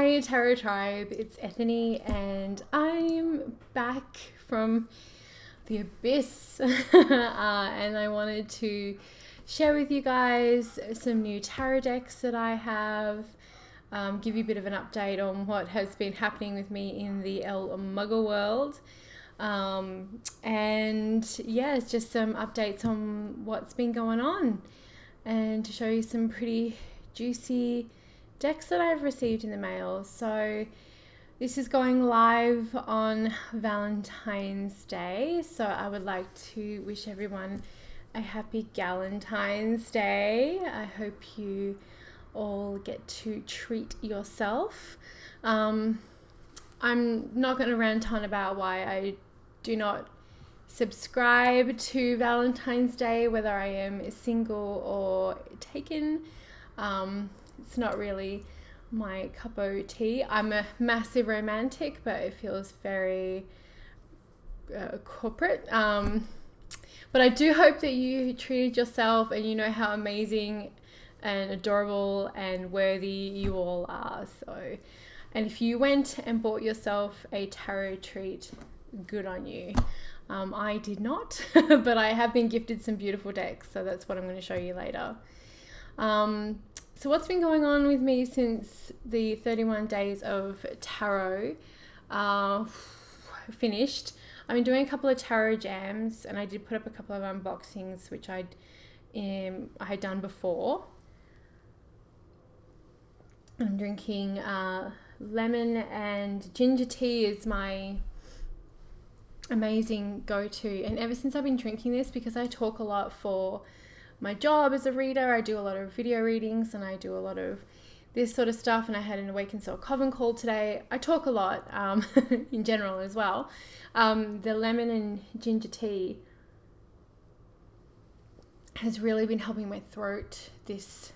Hi Tarot Tribe, it's Ethany and I'm back from the abyss and I wanted to share with you guys some new tarot decks that I have, give you a bit of an update on what has been happening with me in the Muggle world, and yeah, it's just some updates on what's been going on and to show you some pretty juicy decks that I've received in the mail. So this is going live on Valentine's Day, so I would like to wish everyone a happy Galentine's Day. I hope you all get to treat yourself. I'm not going to rant on about why I do not subscribe to Valentine's Day, whether I am single or taken. It's not really my cup of tea. I'm a massive romantic, but it feels very corporate. But I do hope that you treated yourself and you know how amazing and adorable and worthy you all are. So, and if you went and bought yourself a tarot treat, good on you. I did not, but I have been gifted some beautiful decks, so that's what I'm going to show you later. So what's been going on with me since the 31 days of tarot finished? I've been doing a couple of tarot jams, and I did put up a couple of unboxings, which I had done before. I'm drinking lemon and ginger tea is my amazing go-to, and ever since I've been drinking this, because I talk a lot for my job as a reader, I do a lot of video readings and I do a lot of this sort of stuff, and I had an Awaken Soul Coven call today. I talk a lot in general as well. The lemon and ginger tea has really been helping my throat this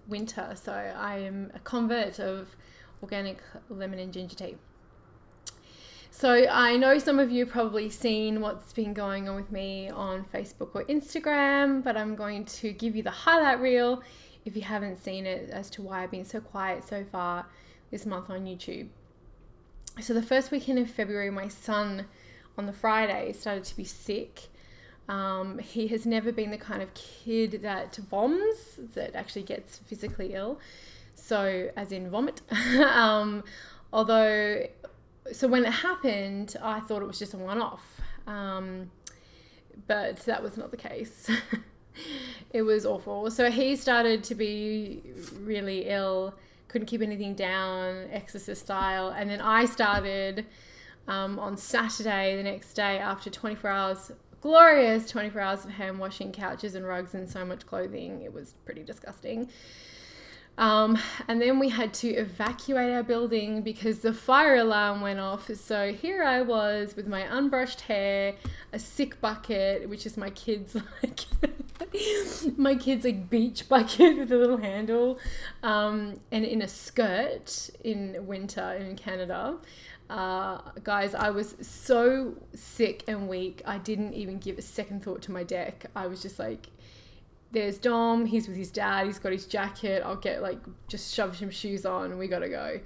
winter, so I am a convert of organic lemon and ginger tea. So I know some of you have probably seen what's been going on with me on Facebook or Instagram, but I'm going to give you the highlight reel if you haven't seen it as to why I've been so quiet so far this month on YouTube. So the first weekend of February, my son on the Friday started to be sick. He has never been the kind of kid that voms, that actually gets physically ill. So as in vomit. So when it happened, I thought it was just a one-off, but that was not the case. It was awful. So he started to be really ill, couldn't keep anything down, exorcist style, and then I started on Saturday, the next day, after 24 hours, glorious 24 hours of hand washing couches and rugs and so much clothing. It was pretty disgusting. And then we had to evacuate our building because the fire alarm went off. So here I was with my unbrushed hair, a sick bucket, which is my kid's beach bucket with a little handle, and in a skirt in winter in Canada. Guys, I was so sick and weak. I didn't even give a second thought to my deck. I was just like, there's Dom, he's with his dad, he's got his jacket, I'll just shove some shoes on and we gotta go.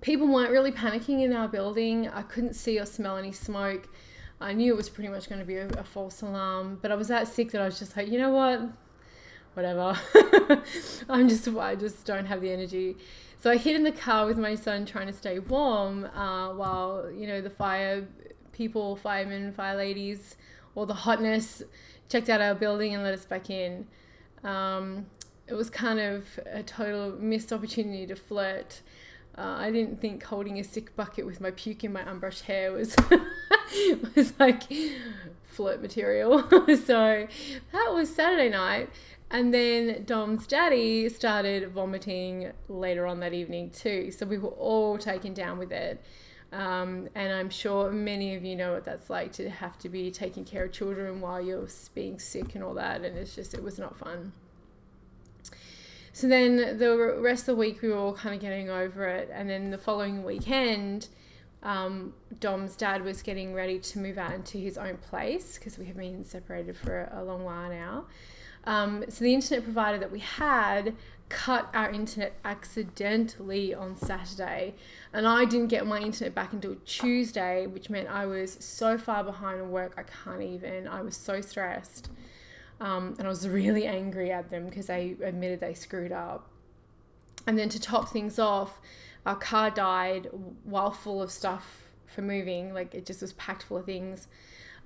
People weren't really panicking in our building. I couldn't see or smell any smoke. I knew it was pretty much going to be a false alarm, but I was that sick that I was just like, you know what, whatever. I just don't have the energy. So I hid in the car with my son trying to stay warm, while, the firemen, fire ladies, all the hotness checked out our building and let us back in. It was kind of a total missed opportunity to flirt. I didn't think holding a sick bucket with my puke in my unbrushed hair was like flirt material. So that was Saturday night. And then Dom's daddy started vomiting later on that evening too. So we were all taken down with it. And I'm sure many of you know what that's like, to have to be taking care of children while you're being sick and all that. And it was not fun. So then the rest of the week we were all kind of getting over it. And then the following weekend, Dom's dad was getting ready to move out into his own place because we have been separated for a long while now. So the internet provider that we had cut our internet accidentally on Saturday, and I didn't get my internet back until Tuesday, which meant I was so far behind on work I can't even. I was so stressed, and I was really angry at them because they admitted they screwed up. And then to top things off, our car died while full of stuff for moving. Like, it just was packed full of things.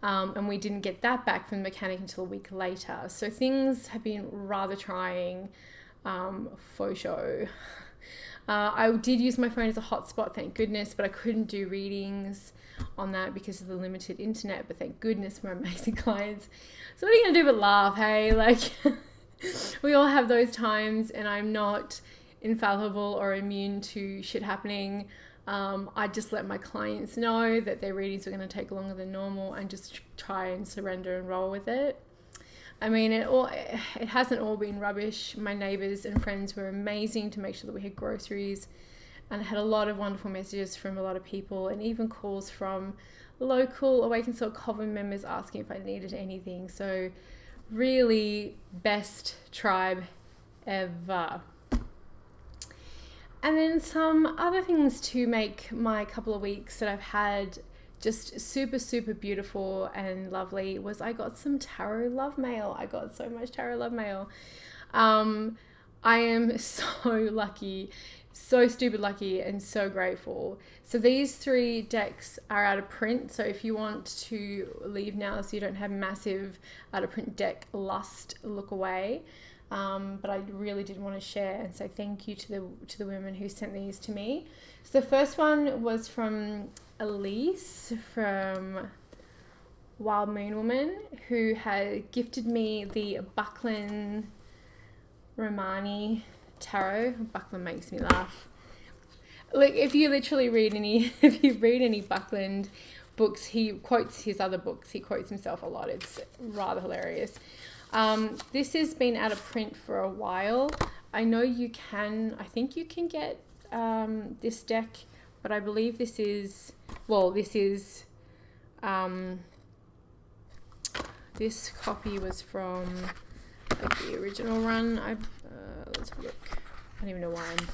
And we didn't get that back from the mechanic until a week later. So things have been rather trying, for sure. I did use my phone as a hotspot, thank goodness, but I couldn't do readings on that because of the limited internet. But thank goodness for amazing clients. So what are you going to do but laugh, hey? Like, we all have those times, and I'm not infallible or immune to shit happening. I just let my clients know that their readings were going to take longer than normal and just try and surrender and roll with it. I mean, it hasn't all been rubbish. My neighbours and friends were amazing to make sure that we had groceries, and I had a lot of wonderful messages from a lot of people, and even calls from local Awaken Soul Coven members asking if I needed anything. So really, best tribe ever. And then some other things to make my couple of weeks that I've had just super, super beautiful and lovely was I got some tarot love mail. I got so much tarot love mail. I am so lucky, so stupid lucky, and so grateful. So these 3 decks are out of print. So if you want to leave now so you don't have massive out of print deck lust, look away. But I really did want to share and say thank you to the women who sent these to me. So the first one was from Elise from Wild Moon Woman, who had gifted me the Buckland Romani Tarot. Buckland makes me laugh. Like, if you read any Buckland books, he quotes his other books. He quotes himself a lot. It's rather hilarious. This has been out of print for a while. I think you can get this deck, but I believe this is this copy was from like the original run. Let's have a look. I don't even know why I'm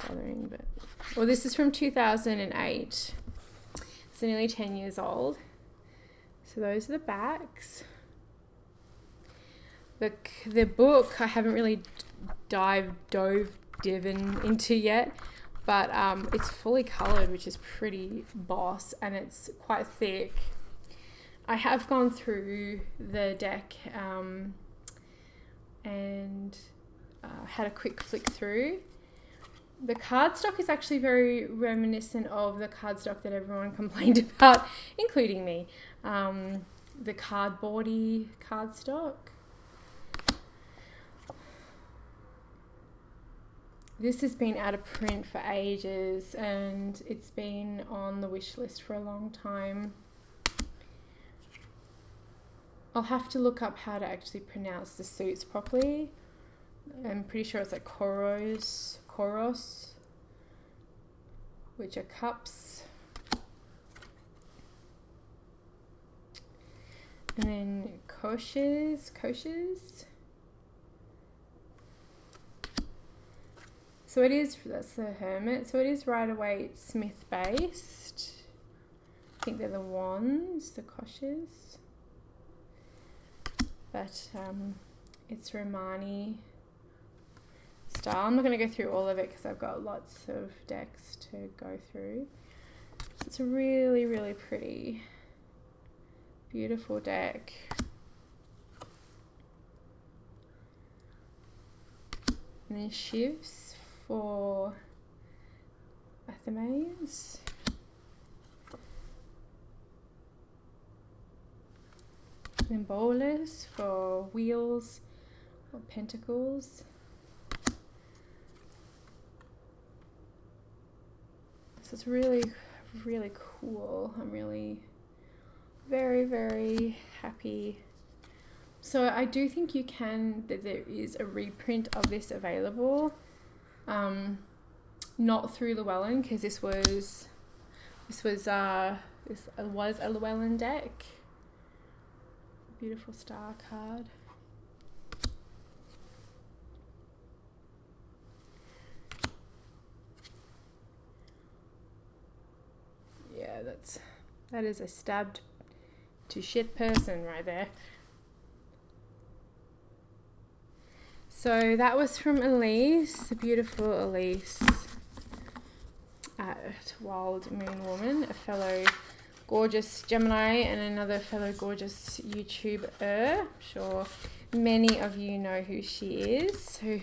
bothering, but this is from 2008. So nearly 10 years old. So those are the backs. The book I haven't really dove into yet, but it's fully coloured, which is pretty boss, and it's quite thick. I have gone through the deck and had a quick flick through. The cardstock is actually very reminiscent of the cardstock that everyone complained about, including me. The cardboardy cardstock. This has been out of print for ages, and it's been on the wish list for a long time. I'll have to look up how to actually pronounce the suits properly. I'm pretty sure it's like koros, which are cups. And then koshas. So that's the Hermit. So it is Rider-Waite Smith based. I think they're the wands, the koshas. But it's Romani style. I'm not going to go through all of it because I've got lots of decks to go through. So it's a really, really pretty, beautiful deck. And then shivs for Athemaeus. Then bolas for wheels or pentacles. So it's really, really cool. I'm really very, very happy. So I do think that there is a reprint of this available. Not through Llewellyn, because this was a Llewellyn deck. Beautiful star card. that is a stabbed to shit person right there. So that was from Elise, the beautiful Elise at Wild Moon Woman, a fellow gorgeous Gemini and another fellow gorgeous YouTuber. I'm sure many of you know who she is. So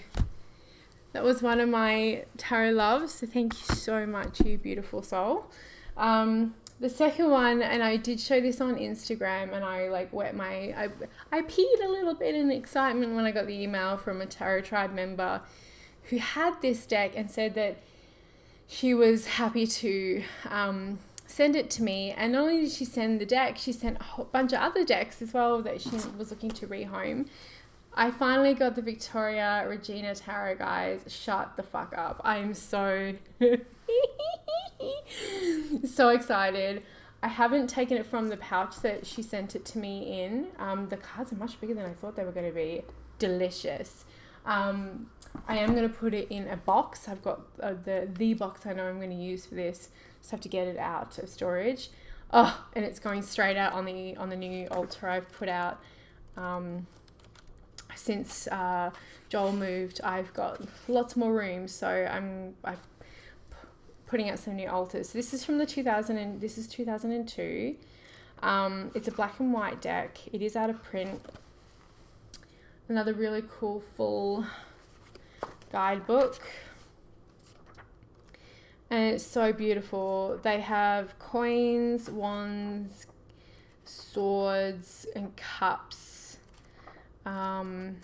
that was one of my tarot loves. So thank you so much, you beautiful soul. The second one, and I did show this on Instagram, and I like I peed a little bit in excitement when I got the email from a Tarot Tribe member who had this deck and said that she was happy to send it to me. And not only did she send the deck, she sent a whole bunch of other decks as well that she was looking to rehome. I finally got the Victoria Regina Tarot, guys. Shut the fuck up. I'm so so excited. I haven't taken it from the pouch that she sent it to me in. The cards are much bigger than I thought they were going to be. Delicious. I am going to put it in a box. I've got the box I know I'm going to use for this. Just have to get it out of storage. Oh, and it's going straight out on the new altar I've put out. Since Joel moved, I've got lots more room, so I'm putting out some new altars. So this is from this is 2002. It's a black and white deck. It is out of print. Another really cool full guidebook. And it's so beautiful. They have coins, wands, swords, and cups. Just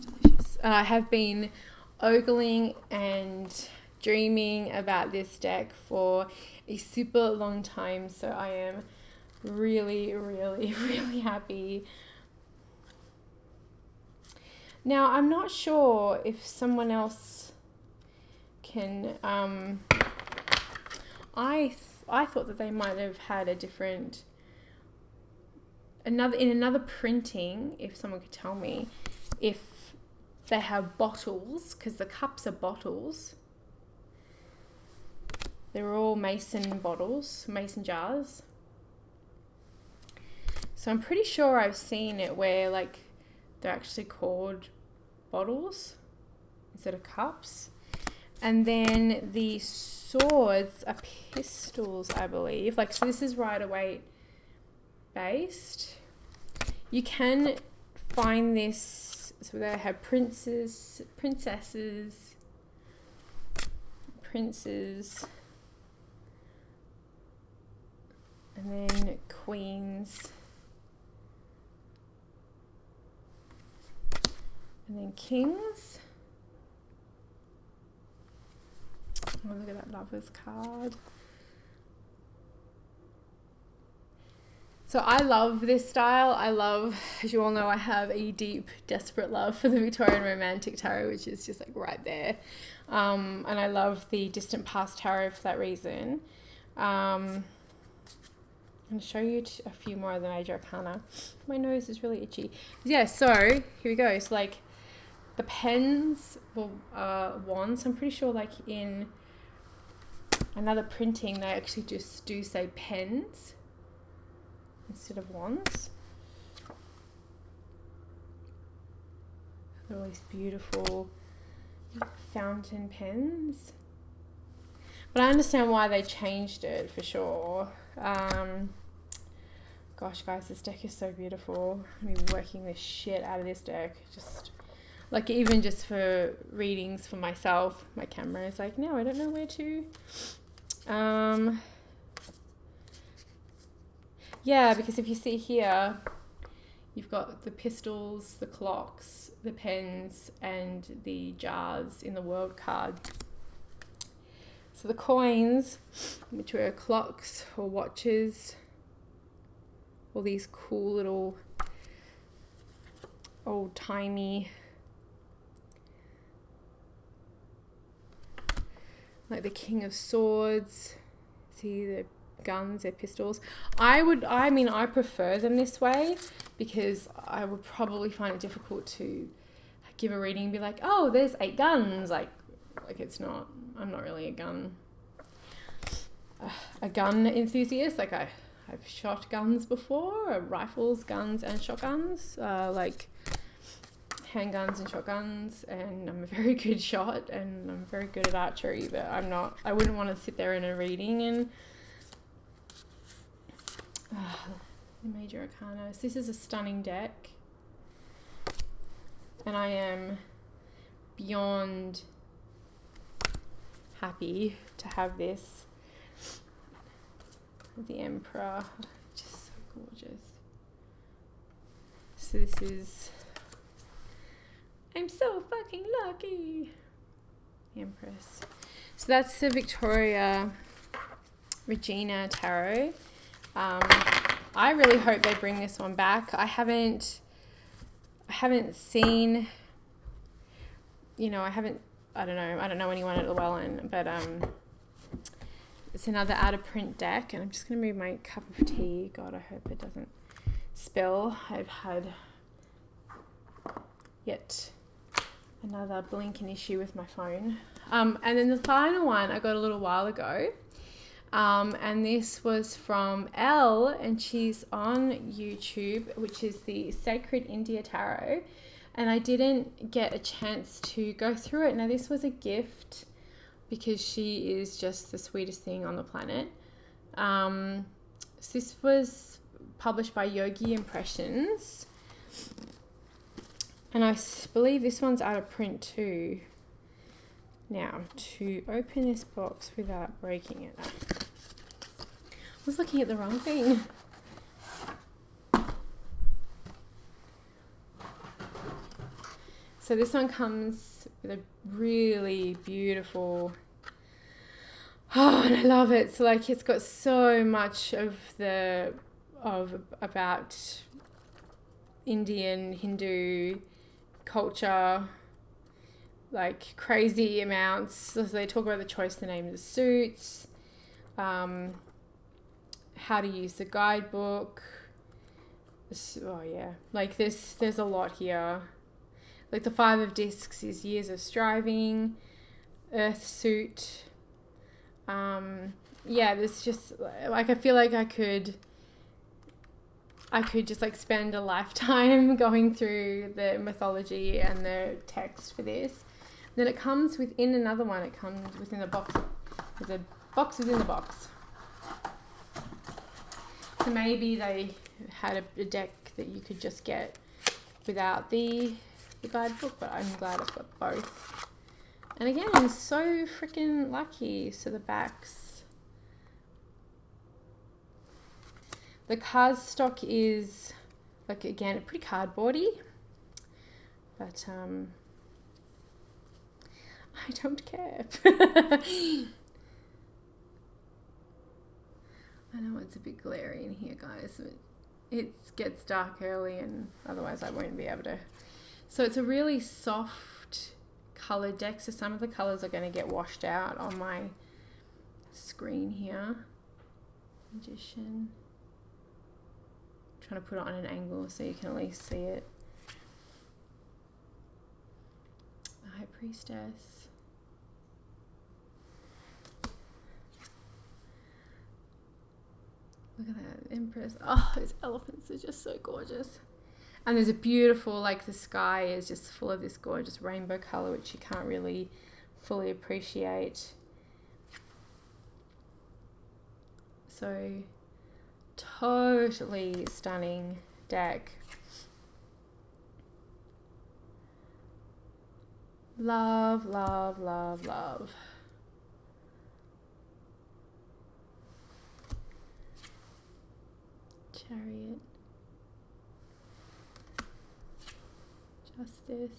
delicious. I have been ogling and dreaming about this deck for a super long time, so I am really, really, really happy. Now, I'm not sure if someone else can, I thought that they might have had a different, in another printing, if someone could tell me, if they have bottles, because the cups are bottles. They're all mason bottles, mason jars. So I'm pretty sure I've seen it where like they're actually called bottles instead of cups. And then the swords are pistols, I believe. Like, so this is Rider-Waite based. You can find this, so they have princes, and then queens, and then kings. Oh, look at that Lover's card. So I love this style. I love, as you all know, I have a deep, desperate love for the Victorian Romantic Tarot, which is just like right there. And I love the Distant Past Tarot for that reason. I'm going to show you a few more of the major arcana. My nose is really itchy. Yeah, so here we go. So like the pens, wands. I'm pretty sure like in another printing, they actually just do say pens instead of wands. All these beautiful fountain pens. But I understand why they changed it for sure. Gosh, guys, this deck is so beautiful. I'm gonna be working the shit out of this deck. Just like, even just for readings for myself, my camera is like, no, I don't know where to. Yeah, because if you see here, you've got the pistols, the clocks, the pens, and the jars in the world card. So the coins, which were clocks or watches, all these cool little old-timey, like the King of Swords. See the guns, they're pistols. I prefer them this way because I would probably find it difficult to give a reading and be like, oh, there's 8 guns. Like it's not, I'm not really a gun a gun enthusiast. Like I've shot guns before, rifles, guns, and shotguns. Like handguns and shotguns, and I'm a very good shot, and I'm very good at archery, but I wouldn't want to sit there in a reading and the Major Arcana. So this is a stunning deck, and I am beyond happy to have this. The Emperor, just so gorgeous. So this is, I'm so fucking lucky. Empress. So that's the Victoria Regina Tarot. I really hope they bring this one back. I haven't seen, I don't know anyone at Llewellyn, but it's another out of print deck, and I'm just going to move my cup of tea. God, I hope it doesn't spill. I've had yet another blinking issue with my phone. And then the final one I got a little while ago. And this was from Elle, and she's on YouTube, which is the Sacred India Tarot. And I didn't get a chance to go through it. Now, this was a gift because she is just the sweetest thing on the planet. So this was published by Yogi Impressions. And I believe this one's out of print too. Now, to open this box without breaking it. I was looking at the wrong thing. So this one comes with a really beautiful, and I love it. So like it's got so much about Indian, Hindu culture, like crazy amounts. So they talk about the choice to name the suits, how to use the guidebook. Oh yeah, like there's a lot here. Like the 5 of discs is years of striving, earth suit. Yeah, there's just like, I feel like I could just like spend a lifetime going through the mythology and the text for this. And then it comes within another one. It comes within the box. There's a box within the box. So maybe they had a deck that you could just get without the guidebook, but I'm glad I've got both. And again, I'm so freaking lucky. So the backs. The cardstock is, like, again, pretty cardboardy, but I don't care. I know it's a bit glary in here, guys. It gets dark early, and otherwise I won't be able to. So it's a really soft colored deck. So some of the colors are going to get washed out on my screen here. Magician. Trying to put it on an angle so you can at least see it. The High Priestess. Look at that, Empress. Oh, those elephants are just so gorgeous. And there's a beautiful, like the sky is just full of this gorgeous rainbow color, which you can't really fully appreciate. So totally stunning deck. Love, love, love, love. Chariot. Justice.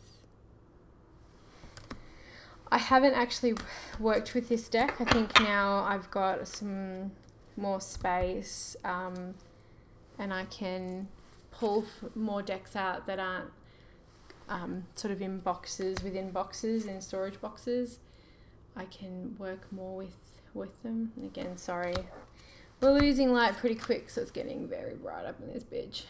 I haven't actually worked with this deck. I think now I've got some more space, and I can pull more decks out that aren't sort of in boxes, within boxes, in storage boxes. I can work more with them. And again, sorry, we're losing light pretty quick, so it's getting very bright up in this bitch.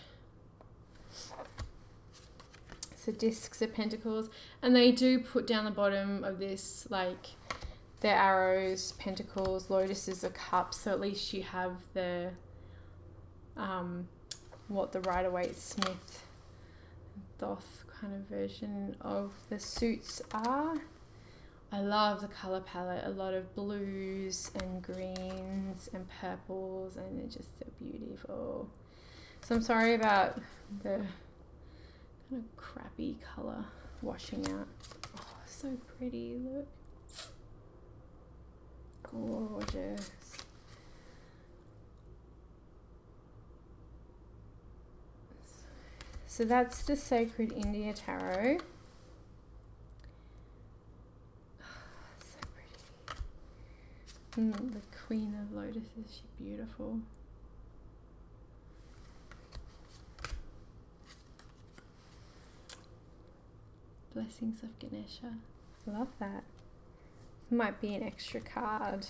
So discs of pentacles, and they do put down the bottom of this like They're arrows, pentacles, lotuses are cups. So at least you have the what the Rider-Waite-Smith Thoth kind of version of the suits are. I love the color palette. A lot of blues and greens and purples, and they're just so beautiful. So I'm sorry about the kind of crappy color washing out. Oh, so pretty, look. Gorgeous. So that's the Sacred India Tarot. So pretty. The Queen of Lotuses, she's beautiful. Blessings of Ganesha. Love that. Might be an extra card.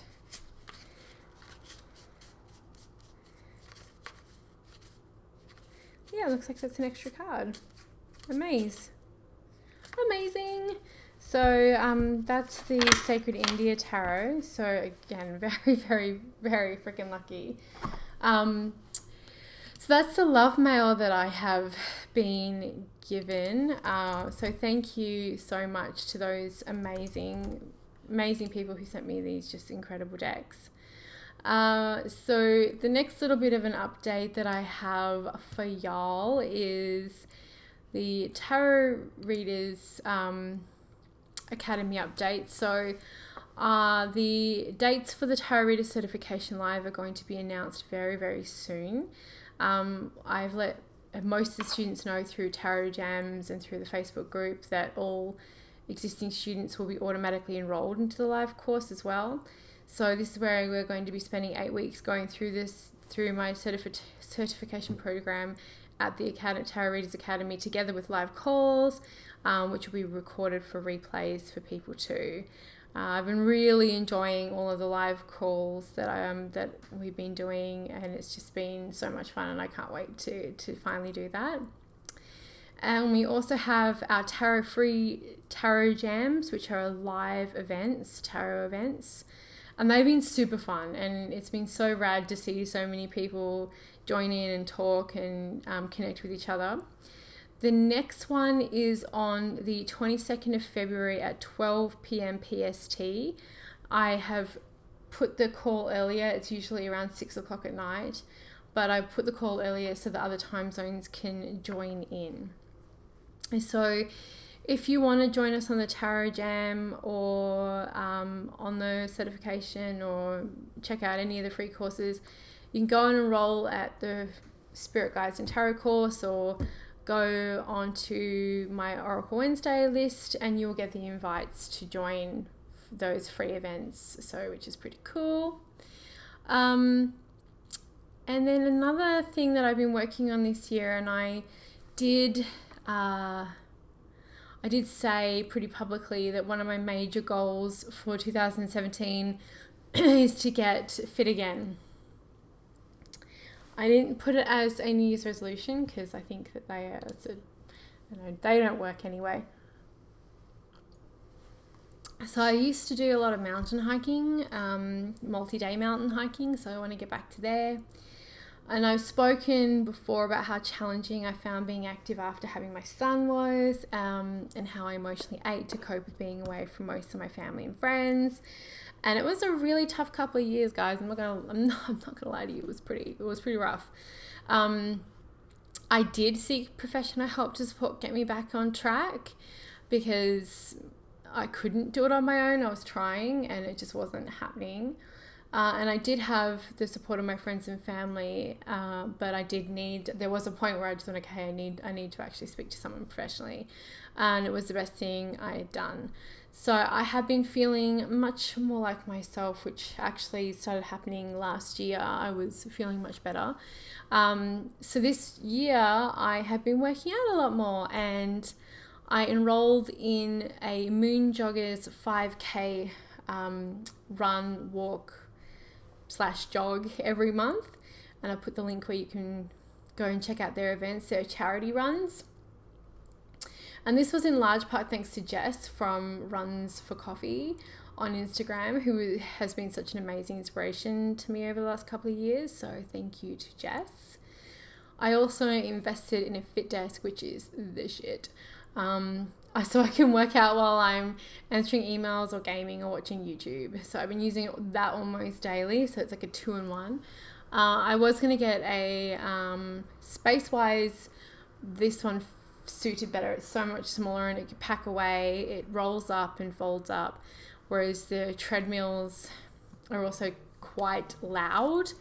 Yeah, looks like that's an extra card. Amazing. So that's the Sacred India Tarot. So again, very, very, very freaking lucky. So that's the love mail that I have been given. So thank you so much to those amazing people who sent me these just incredible decks. So the next little bit of an update that I have for y'all is the Tarot Readers Academy update. So the dates for the Tarot Reader Certification Live are going to be announced very, very soon. I've let most of the students know through Tarot Jams and through the Facebook group that all existing students will be automatically enrolled into the live course as well. So this is where we're going to be spending 8 weeks going through my certification program at the Tarot Readers Academy, together with live calls, which will be recorded for replays for people too. I've been really enjoying all of the live calls that we've been doing, and it's just been so much fun, and I can't wait to finally do that. And we also have our tarot jams, which are live events, tarot events. And they've been super fun, and it's been so rad to see so many people join in and talk and connect with each other. The next one is on the 22nd of February at 12 p.m. PST. I have put the call earlier. It's usually around 6 o'clock at night, but I put the call earlier so that other time zones can join in. And so if you want to join us on the Tarot Jam or on the certification, or check out any of the free courses, you can go and enroll at the Spirit Guides and Tarot course, or go onto my Oracle Wednesday list and you'll get the invites to join those free events, so which is pretty cool. And then another thing that I've been working on this year, and I did say pretty publicly that one of my major goals for 2017 is to get fit again. I didn't put it as a New Year's resolution because I think that they don't work anyway. So I used to do a lot of mountain hiking, multi-day mountain hiking, so I want to get back to there. And I've spoken before about how challenging I found being active after having my son was, and how I emotionally ate to cope with being away from most of my family and friends. And it was a really tough couple of years, guys. I'm not gonna lie to you. It was pretty rough. I did seek professional help to get me back on track, because I couldn't do it on my own. I was trying and it just wasn't happening. And I did have the support of my friends and family, but there was a point where I just went, okay, I need to actually speak to someone professionally. And it was the best thing I had done. So I have been feeling much more like myself, which actually started happening last year. I was feeling much better. So this year I have been working out a lot more, and I enrolled in a Moon Joggers 5K run, walk / jog every month, and I put the link where you can go and check out their events. They're charity runs, and this was in large part thanks to Jess from Runs for Coffee. on Instagram, who has been such an amazing inspiration to me over the last couple of years. So thank you to Jess. I also invested in a Fit Desk, which is the shit. So I can work out while I'm answering emails or gaming or watching YouTube. So I've been using that almost daily. So it's like a 2-in-1. I was going to get a space-wise, this one suited better. It's so much smaller and it can pack away. It rolls up and folds up. Whereas the treadmills are also quite loud.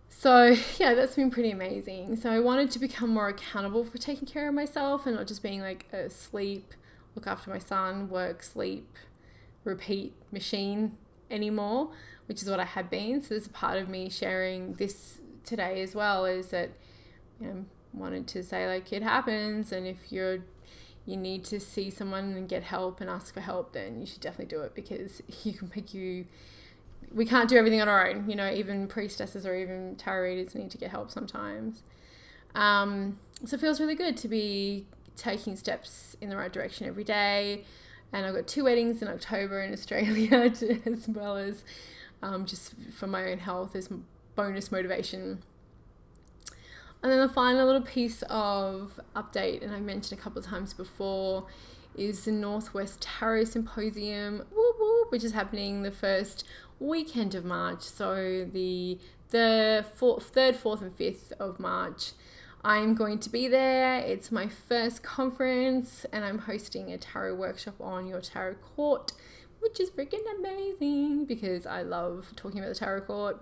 So yeah, that's been pretty amazing. So I wanted to become more accountable for taking care of myself and not just being like a sleep, look after my son, work, sleep, repeat machine anymore, which is what I had been. So there's a part of me sharing this today as well, is that, you know, wanted to say like it happens, and if you need to see someone and get help and ask for help, then you should definitely do it, because we can't do everything on our own. You know, even priestesses or even tarot readers need to get help sometimes. So it feels really good to be taking steps in the right direction every day. And I've got 2 weddings in October in Australia as well as just for my own health as bonus motivation. And then the final little piece of update, and I mentioned a couple of times before, is the Northwest Tarot Symposium, which is happening the first weekend of March. So the 3rd, 4th and 5th of March, I'm going to be there. It's my first conference, and I'm hosting a tarot workshop on your tarot court, which is freaking amazing because I love talking about the tarot court.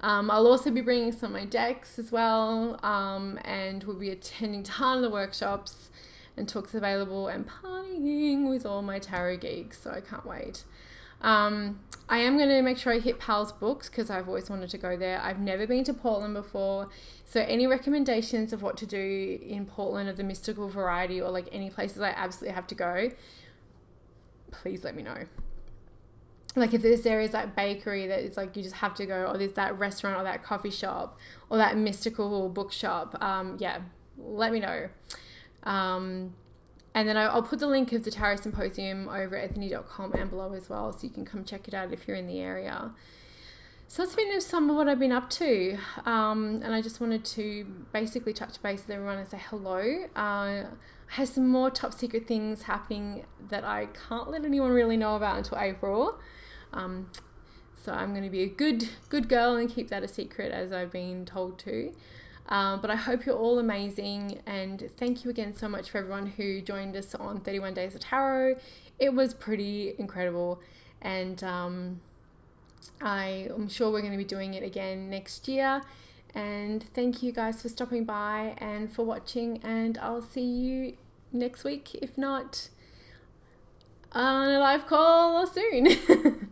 I'll also be bringing some of my decks as well, and we'll be attending a ton of the workshops and talks available and partying with all my tarot geeks, so I can't wait. I am going to make sure I hit Pal's books because I've always wanted to go there. I've never been to Portland before, so any recommendations of what to do in Portland of the mystical variety, or like any places I absolutely have to go, please let me know. Like if there is that bakery that it's like you just have to go, or there's that restaurant or that coffee shop or that mystical bookshop, yeah, let me know. And then I'll put the link of the Tarot Symposium over at ethny.com and below as well, so you can come check it out if you're in the area. So that's been some of what I've been up to. And I just wanted to basically touch base with everyone and say hello. I have some more top secret things happening that I can't let anyone really know about until April. So I'm going to be a good girl and keep that a secret, as I've been told to. But I hope you're all amazing, and thank you again so much for everyone who joined us on 31 Days of Tarot. It was pretty incredible, and I'm sure we're going to be doing it again next year. And thank you guys for stopping by and for watching, and I'll see you next week, if not on a live call or soon.